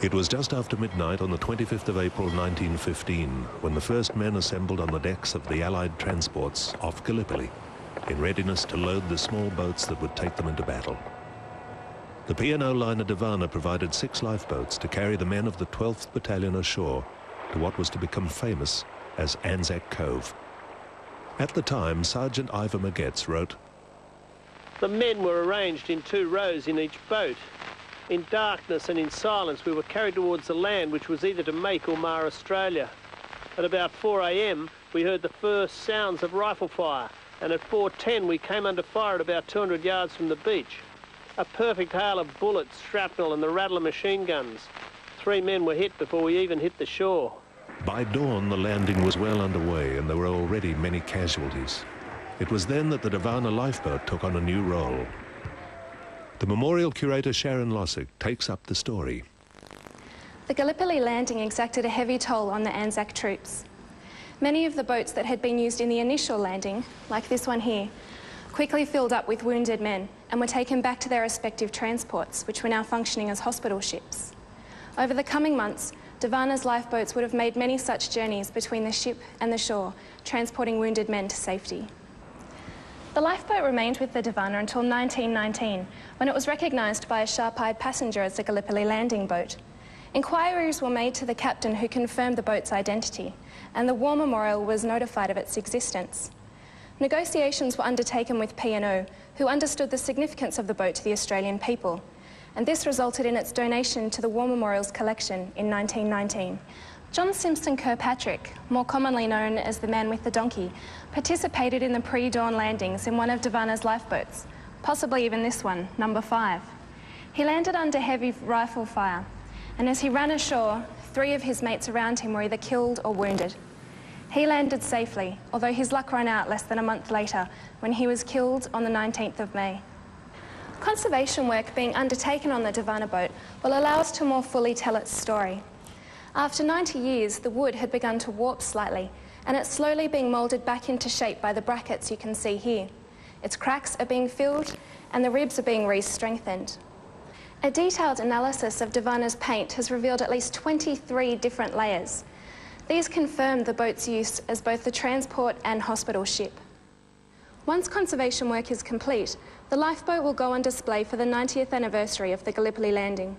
It was just after midnight on the 25th of April 1915 when the first men assembled on the decks of the Allied transports off Gallipoli in readiness to load the small boats that would take them into battle. The P&O liner Davana provided 6 lifeboats to carry the men of the 12th Battalion ashore to what was to become famous as ANZAC Cove. At the time, Sergeant Ivor Magetz wrote, "The men were arranged in 2 rows in each boat. In darkness and in silence we were carried towards the land which was either to make or mar Australia. At about 4 a.m. we heard the first sounds of rifle fire, and at 4:10 we came under fire at about 200 yards from the beach. A perfect hail of bullets, shrapnel and the rattle of machine guns. 3 men were hit before we even hit the shore." By dawn, the landing was well underway and there were already many casualties. It was then that the Davana lifeboat took on a new role. The memorial curator Sharon Lossick takes up the story. The Gallipoli landing exacted a heavy toll on the ANZAC troops. Many of the boats that had been used in the initial landing, like this one here, quickly filled up with wounded men and were taken back to their respective transports, which were now functioning as hospital ships. Over the coming months, Davana's lifeboats would have made many such journeys between the ship and the shore, transporting wounded men to safety. The lifeboat remained with the Davana until 1919, when it was recognised by a sharp-eyed passenger as a Gallipoli landing boat. Inquiries were made to the captain, who confirmed the boat's identity, and the War Memorial was notified of its existence. Negotiations were undertaken with P&O, who understood the significance of the boat to the Australian people, and this resulted in its donation to the War Memorial's collection in 1919. John Simpson Kirkpatrick, more commonly known as the man with the donkey, participated in the pre-dawn landings in one of Davana's lifeboats, possibly even this one, number 5. He landed under heavy rifle fire, and as he ran ashore, 3 of his mates around him were either killed or wounded. He landed safely, although his luck ran out less than a month later, when he was killed on the 19th of May. Conservation work being undertaken on the Davana boat will allow us to more fully tell its story. After 90 years, the wood had begun to warp slightly, and it's slowly being moulded back into shape by the brackets you can see here. Its cracks are being filled, and the ribs are being re-strengthened. A detailed analysis of Davana's paint has revealed at least 23 different layers. These confirm the boat's use as both the transport and hospital ship. Once conservation work is complete, the lifeboat will go on display for the 90th anniversary of the Gallipoli landing.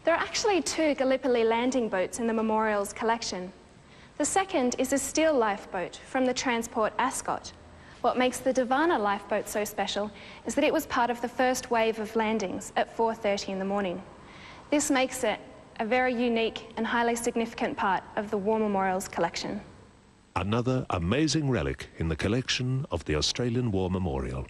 There are actually 2 Gallipoli landing boats in the memorial's collection. The second is a steel lifeboat from the transport Ascot. What makes the Davana lifeboat so special is that it was part of the first wave of landings at 4:30 in the morning. This makes it a very unique and highly significant part of the War Memorial's collection. Another amazing relic in the collection of the Australian War Memorial.